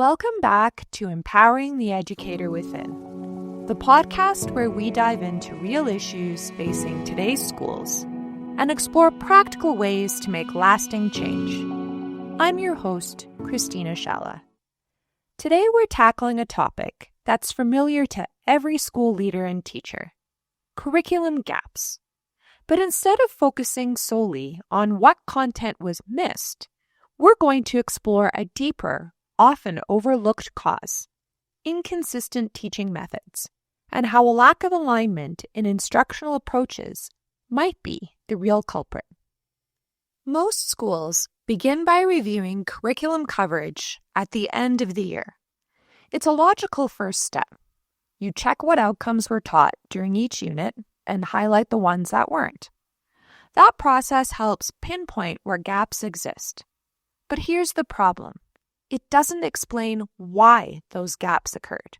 Welcome back to Empowering the Educator Within, the podcast where we dive into real issues facing today's schools and explore practical ways to make lasting change. I'm your host, Christina Shalla. Today we're tackling a topic that's familiar to every school leader and teacher: curriculum gaps. But instead of focusing solely on what content was missed, we're going to explore a deeper, often overlooked cause: inconsistent teaching methods, and how a lack of alignment in instructional approaches might be the real culprit. Most schools begin by reviewing curriculum coverage at the end of the year. It's a logical first step. You check what outcomes were taught during each unit and highlight the ones that weren't. That process helps pinpoint where gaps exist. But here's the problem: it doesn't explain why those gaps occurred.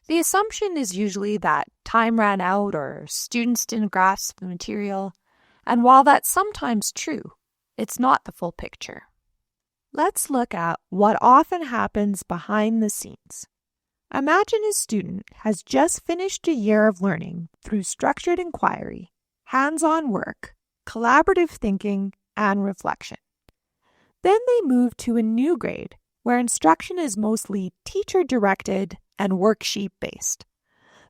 The assumption is usually that time ran out or students didn't grasp the material, and while that's sometimes true, it's not the full picture. Let's look at what often happens behind the scenes. Imagine a student has just finished a year of learning through structured inquiry, hands-on work, collaborative thinking, and reflection. Then they move to a new grade where instruction is mostly teacher-directed and worksheet-based.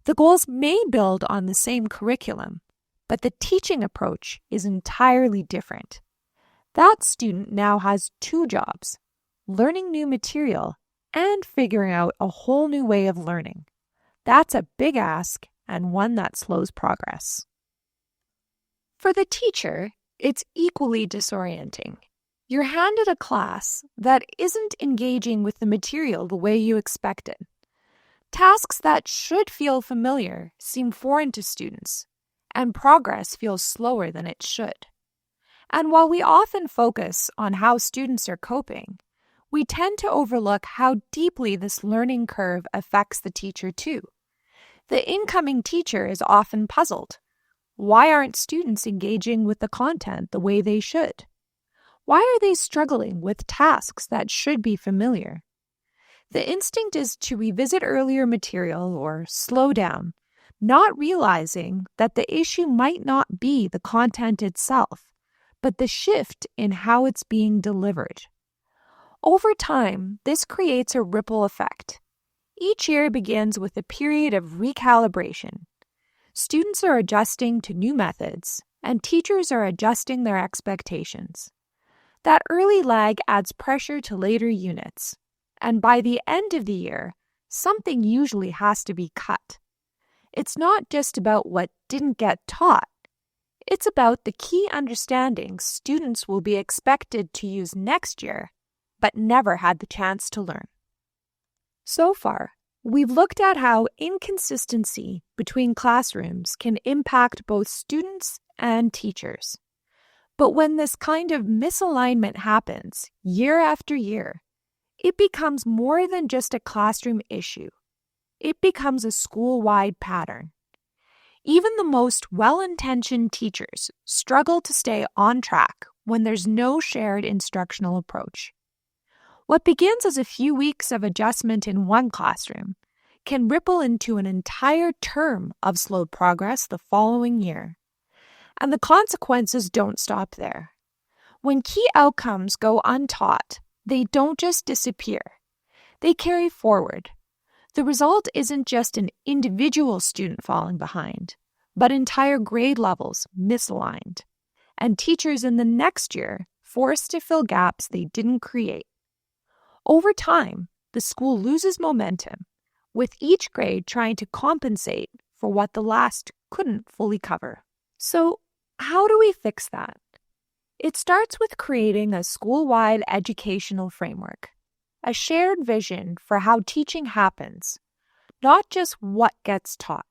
The goals may build on the same curriculum, but the teaching approach is entirely different. That student now has two jobs: learning new material and figuring out a whole new way of learning. That's a big ask and one that slows progress. For the teacher, it's equally disorienting. You're handed a class that isn't engaging with the material the way you expected. Tasks that should feel familiar seem foreign to students, and progress feels slower than it should. And while we often focus on how students are coping, we tend to overlook how deeply this learning curve affects the teacher too. The incoming teacher is often puzzled. Why aren't students engaging with the content the way they should? Why are they struggling with tasks that should be familiar? The instinct is to revisit earlier material or slow down, not realizing that the issue might not be the content itself, but the shift in how it's being delivered. Over time, this creates a ripple effect. Each year begins with a period of recalibration. Students are adjusting to new methods, and teachers are adjusting their expectations. That early lag adds pressure to later units, and by the end of the year, something usually has to be cut. It's not just about what didn't get taught. It's about the key understandings students will be expected to use next year, but never had the chance to learn. So far, we've looked at how inconsistency between classrooms can impact both students and teachers. But when this kind of misalignment happens year after year, it becomes more than just a classroom issue. It becomes a school-wide pattern. Even the most well-intentioned teachers struggle to stay on track when there's no shared instructional approach. What begins as a few weeks of adjustment in one classroom can ripple into an entire term of slowed progress the following year. And the consequences don't stop there. When key outcomes go untaught, they don't just disappear. They carry forward. The result isn't just an individual student falling behind, but entire grade levels misaligned, and teachers in the next year forced to fill gaps they didn't create. Over time, the school loses momentum, with each grade trying to compensate for what the last couldn't fully cover. So, how do we fix that? It starts with creating a school-wide educational framework, a shared vision for how teaching happens, not just what gets taught.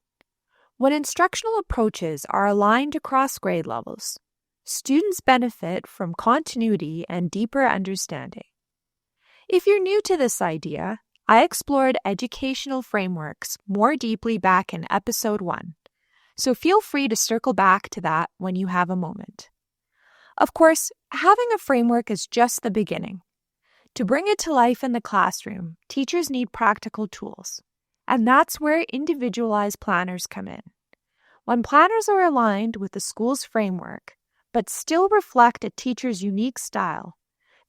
When instructional approaches are aligned across grade levels, students benefit from continuity and deeper understanding. If you're new to this idea, I explored educational frameworks more deeply back in episode 1, so feel free to circle back to that when you have a moment. Of course, having a framework is just the beginning. To bring it to life in the classroom, teachers need practical tools, and that's where individualized planners come in. When planners are aligned with the school's framework, but still reflect a teacher's unique style,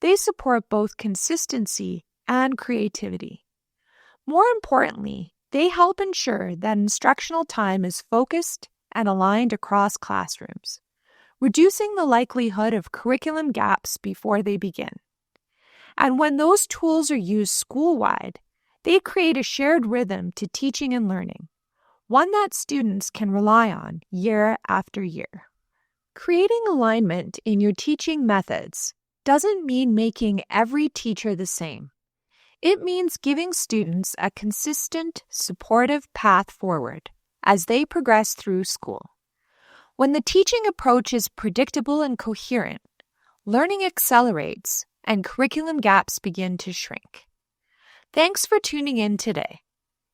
they support both consistency and creativity. More importantly, they help ensure that instructional time is focused and aligned across classrooms, reducing the likelihood of curriculum gaps before they begin. And when those tools are used school-wide, they create a shared rhythm to teaching and learning, one that students can rely on year after year. Creating alignment in your teaching methods doesn't mean making every teacher the same. It means giving students a consistent, supportive path forward as they progress through school. When the teaching approach is predictable and coherent, learning accelerates and curriculum gaps begin to shrink. Thanks for tuning in today.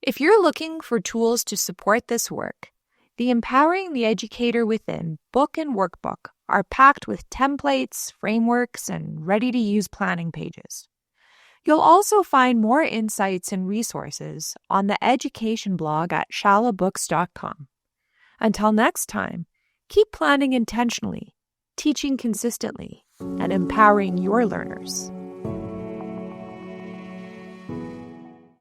If you're looking for tools to support this work, the Empowering the Educator Within book and workbook are packed with templates, frameworks, and ready-to-use planning pages. You'll also find more insights and resources on the education blog at shalabooks.com. Until next time, keep planning intentionally, teaching consistently, and empowering your learners.